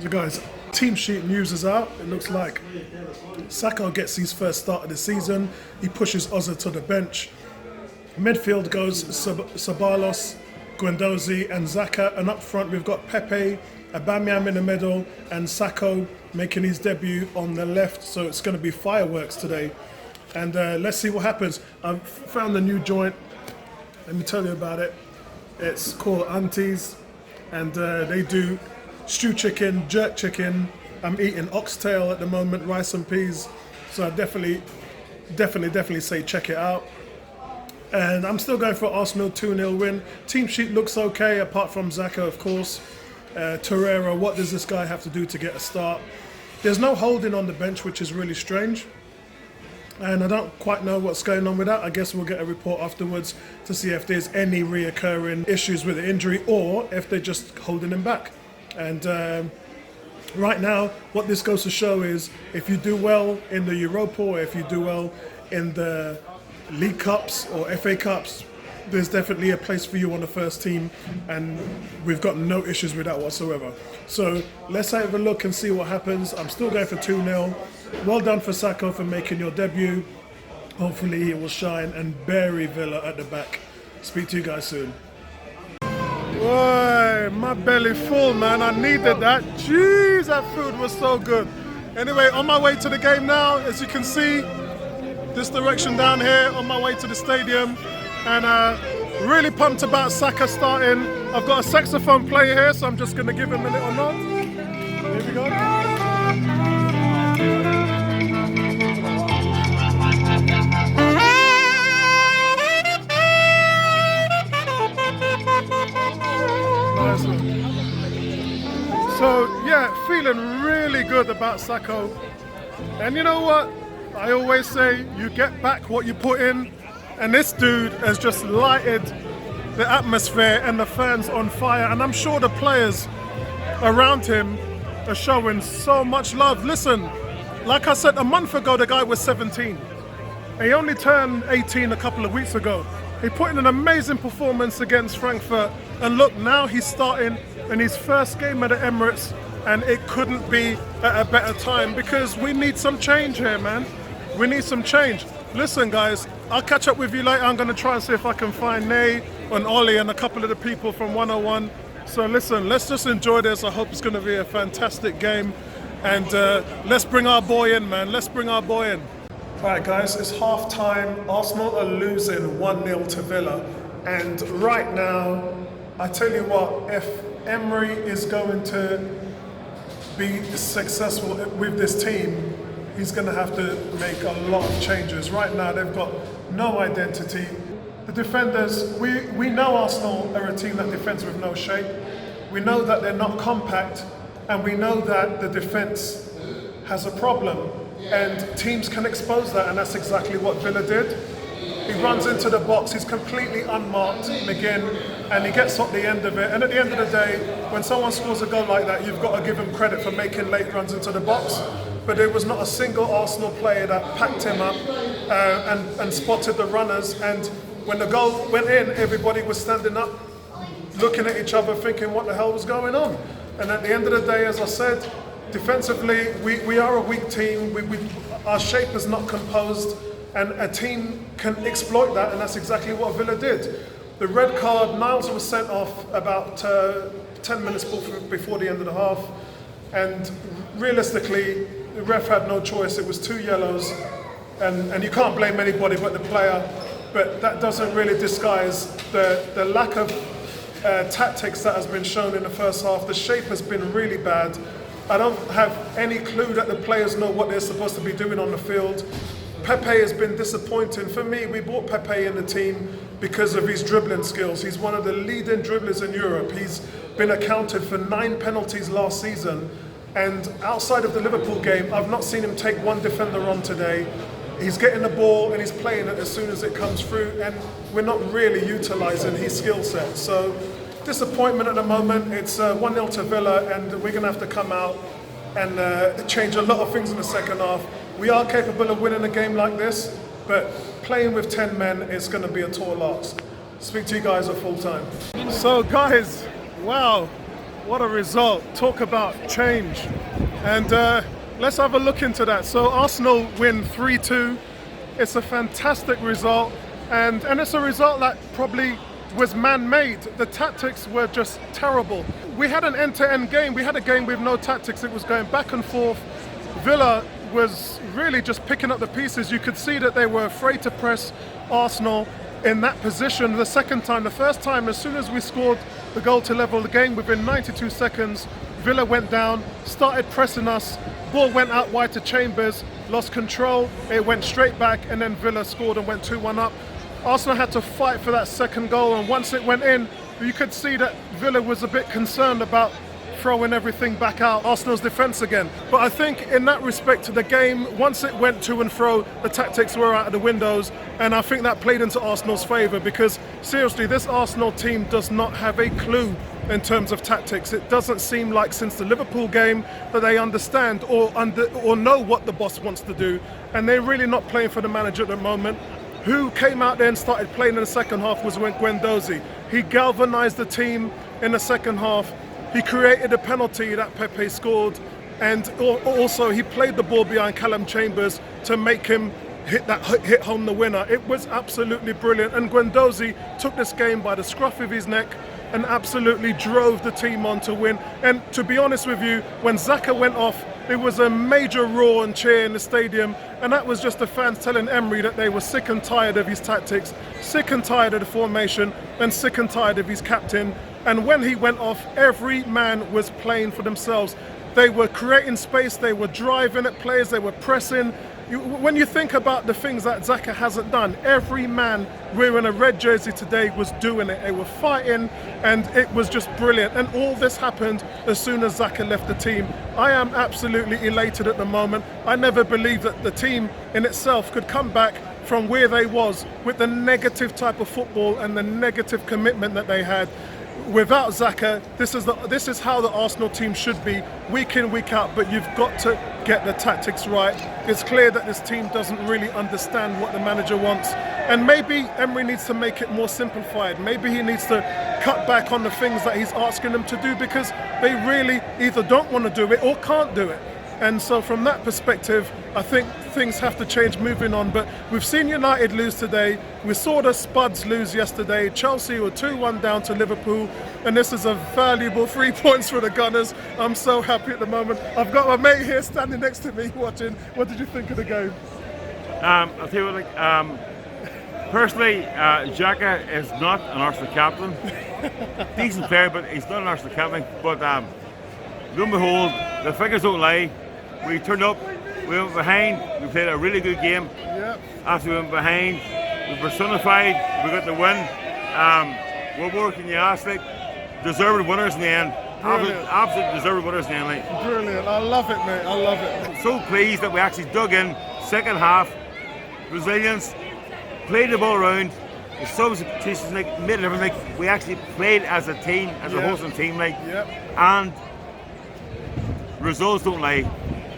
You guys, team sheet news is out. It looks like Saka gets his first start of the season. He pushes Ozza to the bench. Midfield goes Ceballos, Guendouzi and Xhaka, and up front we've got Pepe, Aubameyang in the middle, and Sako making his debut on the left. So it's going to be fireworks today, and let's see what happens. I've found a new joint. Let me tell you about it. It's called Aunties, and they do stew chicken, jerk chicken. I'm eating oxtail at the moment, rice and peas. So I definitely say check it out. And I'm still going for Arsenal 2-0 win. Team sheet looks okay, apart from Xhaka, of course. Torreira, what does this guy have to do to get a start? There's no holding on the bench, which is really strange. And I don't quite know what's going on with that. I guess we'll get a report afterwards to see if there's any reoccurring issues with the injury or if they're just holding him back. And right now, what this goes to show is if you do well in the Europa or if you do well in the League Cups or FA Cups, there's definitely a place for you on the first team, and we've got no issues with that whatsoever. So let's have a look and see what happens. I'm still going for 2-0. Well done for Sako for making your debut. Hopefully he will shine and bury Villa at the back. Speak to you guys soon. Boy, my belly full, man. I needed that. Jeez, that food was so good. Anyway, on my way to the game now, as you can see, this direction down here, on my way to the stadium, and really pumped about Saka starting. I've got a saxophone player here, so I'm just going to give him a little nod. Here we go. Nice one. So yeah, feeling really good about Sako. And you know what? I always say you get back what you put in, and this dude has just lighted the atmosphere and the fans on fire, and I'm sure the players around him are showing so much love. Listen, like I said, a month ago the guy was 17. He only turned 18 a couple of weeks ago. He put in an amazing performance against Frankfurt, and look, now he's starting in his first game at the Emirates, and it couldn't be at a better time because we need some change here, man. We need some change. Listen, guys, I'll catch up with you later. I'm going to try and see if I can find Nay and Ollie and a couple of the people from 101. So listen, let's just enjoy this. I hope it's going to be a fantastic game. And let's bring our boy in, man. Let's bring our boy in. All right, guys, it's half time. Arsenal are losing 1-0 to Villa. And right now, I tell you what, if Emery is going to be successful with this team, he's going to have to make a lot of changes. Right now, they've got no identity. The defenders, we know Arsenal are a team that defends with no shape. We know that they're not compact, and we know that the defence has a problem. And teams can expose that, and that's exactly what Villa did. He runs into the box, he's completely unmarked, McGinn, and he gets up the end of it. And at the end of the day, when someone scores a goal like that, you've got to give him credit for making late runs into the box. But there was not a single Arsenal player that packed him up and spotted the runners. And when the goal went in, everybody was standing up, looking at each other, thinking what the hell was going on. And at the end of the day, as I said, defensively, we are a weak team. Our shape is not composed, and a team can exploit that, and that's exactly what Villa did. The red card, Niles was sent off about 10 minutes before the end of the half, and realistically, the ref had no choice. It was 2 yellows, and you can't blame anybody but the player, but that doesn't really disguise the lack of tactics that has been shown in the first half. The shape has been really bad. I don't have any clue that the players know what they're supposed to be doing on the field. Pepe has been disappointing. For me, we brought Pepe in the team because of his dribbling skills. He's one of the leading dribblers in Europe. He's been accounted for 9 penalties last season. And outside of the Liverpool game, I've not seen him take one defender on today. He's getting the ball and he's playing it as soon as it comes through, and we're not really utilising his skill set. So disappointment at the moment. It's 1-0 to Villa, and we're going to have to come out and change a lot of things in the second half. We are capable of winning a game like this, but playing with 10 men is going to be a tall ask. Speak to you guys at full time. So guys, wow, What a result. Talk about change. And let's have a look into that. So Arsenal win 3-2. It's a fantastic result. And it's a result that probably was man-made. The tactics were just terrible. We had an end-to-end game. We had a game with no tactics. It was going back and forth. Villa was really just picking up the pieces. You could see that they were afraid to press Arsenal in that position the second time. The first time, as soon as we scored the goal to level the game, within 92 seconds, Villa went down, started pressing us, ball went out wide to Chambers, lost control, it went straight back, and then Villa scored and went 2-1 up. Arsenal had to fight for that second goal, and once it went in, you could see that Villa was a bit concerned about throwing everything back out, Arsenal's defence again. But I think in that respect to the game, once it went to and fro, the tactics were out of the windows, and I think that played into Arsenal's favour, because seriously, this Arsenal team does not have a clue in terms of tactics. It doesn't seem like since the Liverpool game that they understand or know what the boss wants to do, and they're really not playing for the manager at the moment. Who came out there and started playing in the second half was Guendouzi. He galvanised the team in the second half. He created a penalty that Pepe scored, and also he played the ball behind Callum Chambers to make him hit home the winner. It was absolutely brilliant, and Guendouzi took this game by the scruff of his neck and absolutely drove the team on to win. And to be honest with you, when Xhaka went off, there was a major roar and cheer in the stadium, and that was just the fans telling Emery that they were sick and tired of his tactics, sick and tired of the formation, and sick and tired of his captain. And when he went off, every man was playing for themselves. They were creating space, they were driving at players, they were pressing. When you think about the things that Xhaka hasn't done, every man wearing a red jersey today was doing it. They were fighting, and it was just brilliant. And all this happened as soon as Xhaka left the team. I am absolutely elated at the moment. I never believed that the team in itself could come back from where they was with the negative type of football and the negative commitment that they had. Without Xhaka, this is how the Arsenal team should be, week in, week out, but you've got to get the tactics right. It's clear that this team doesn't really understand what the manager wants, and maybe Emery needs to make it more simplified. Maybe he needs to cut back on the things that he's asking them to do, because they really either don't want to do it or can't do it. And so from that perspective, I think things have to change moving on. But we've seen United lose today. We saw the Spuds lose yesterday. Chelsea were 2-1 down to Liverpool. And this is a valuable 3 points for the Gunners. I'm so happy at the moment. I've got my mate here standing next to me watching. What did you think of the game? I'll tell you what, personally, Xhaka is not an Arsenal captain. Decent player, but he's not an Arsenal captain. But lo and behold, the figures don't lie. We turned up, we went behind, we played a really good game. Yep. After we went behind, we personified, we got the win. What more can you ask? Like, deserved winners in the end. Absolute deserved winners in the end. Like. Brilliant, I love it, mate, I love it. So pleased that we actually dug in, second half, resilience, played the ball around, the substitutions, like, made everything. Like, we actually played as a team, as a wholesome team, like, and results don't lie.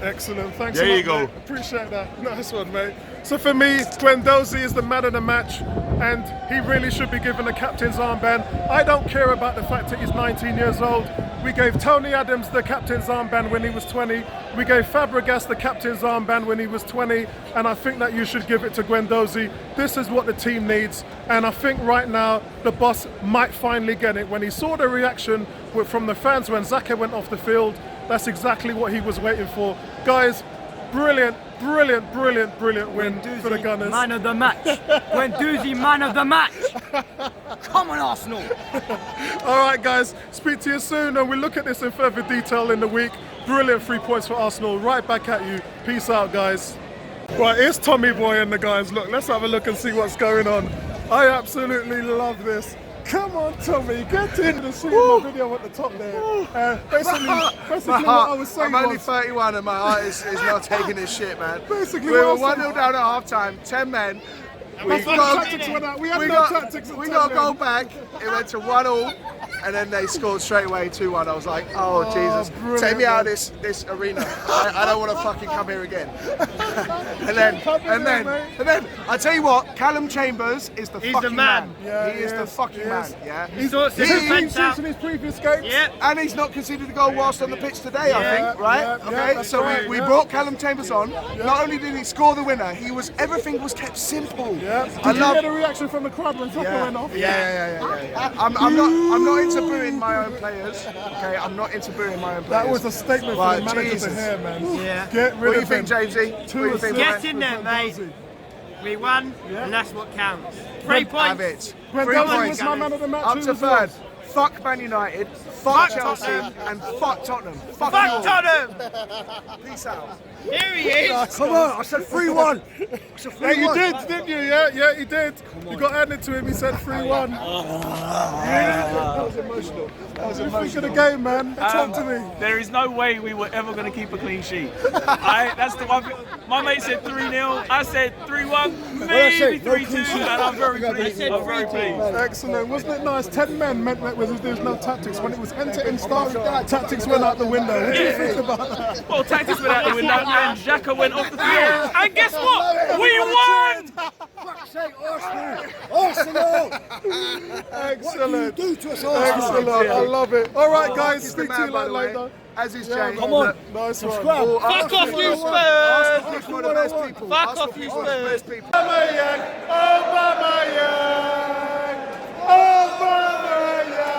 Excellent, thanks there a lot, you go. Mate. Appreciate that. Nice one, mate. So for me, Guendouzi is the man of the match, and he really should be given a captain's armband. I don't care about the fact that he's 19 years old. We gave Tony Adams the captain's armband when he was 20. We gave Fabregas the captain's armband when he was 20, and I think that you should give it to Guendouzi. This is what the team needs, and I think right now the boss might finally get it. When he saw the reaction from the fans when Xhaka went off the field, that's exactly what he was waiting for. Guys, brilliant win for the Gunners. Man of the match. Guendouzi, man of the match. Come on, Arsenal. All right, guys, speak to you soon, and we'll look at this in further detail in the week. Brilliant 3 points for Arsenal. Right back at you. Peace out, guys. Right, here's Tommy Boy and the guys. Look, let's have a look and see what's going on. I absolutely love this. Come on, Tommy, get in to see my video at the top there. Basically what I was saying I'm only 31 and my heart is not taking this shit, man. Basically, we were 1-0 down at half time, 10 men. We had no tactics. We got to go back. It went to 1-0, and then they scored straight away 2-1. I was like, oh Jesus, brilliant, take me out man. of this arena. I don't want to fucking come here again. and then, I tell you what, Callum Chambers is the fucking the man. Yeah, he is the fucking man. Yeah. He's also Two clean defence sheets out. in his previous games. Yep. And he's not conceded a goal whilst on the pitch today, I think, right? yeah, Okay, that's so right, we yeah. brought Callum Chambers on. Not only did he score the winner, everything was kept simple. Yeah. I Did you love. get a reaction from the crowd when Saka went off? Yeah. I'm not into booing my own players. Okay, I'm not into booing my own players. That was a statement Right, for the manager Jesus. to hear, man. Yeah. Get rid What do you of think, him. Jamesy? What do you think, Get man? in there, mate. We won, and that's what counts. 3 Have points. it. When 3 Dozzy points. was my man of the match, Up who to was yours? third. Fuck Man United. Fuck Fuck Chelsea. Tottenham. And fuck Tottenham. Fuck Fuck you all. Tottenham! Peace out. Here he is! Come on, I said 3-1. Yeah, you did, didn't you? Yeah, he did. You got handed to him. He said 3-1. That was emotional. That was What do you think of emotional. the game, man? Talk to me. There is no way we were ever going to keep a clean sheet. That's the one thing. My mate said 3-0. I said 3-1, maybe 3-2, and I'm very pleased. I'm very pleased. Excellent. Wasn't it nice? 10 men meant that there's no tactics. When it was end-to-end style, tactics went out the window. What do you think about that? Well, tactics went out the window, and Xhaka went off the field. And guess what? We won! Excellent. Excellent. I love it. All right, guys. He's the Speak to man, you by the way. later. As is Yeah, Jay. man. Look, Nice one. Fuck off, you Arsenal Spurs! people are the best people. Fuck Arsenal off, you people are the Spurs. best people. Aubameyang, Aubameyang, Aubameyang,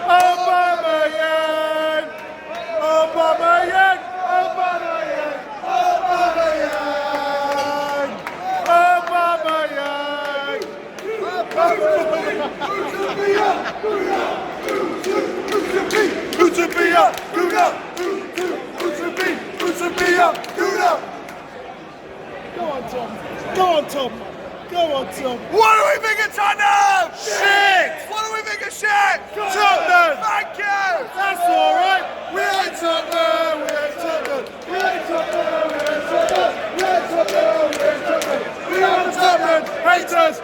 Aubameyang, Aubameyang, Aubameyang, Go on, Tom. Go on, Tom. Go on, Tom. What do we think of Tottenham? Shit! What do we think of shit? Tottenham! Thank you! That's all right. We ain't Tottenham. We ain't Tottenham. We ain't Tottenham. We ain't Tottenham. We ain't Tottenham. We ain't Tottenham. We ain't Tottenham. Haters.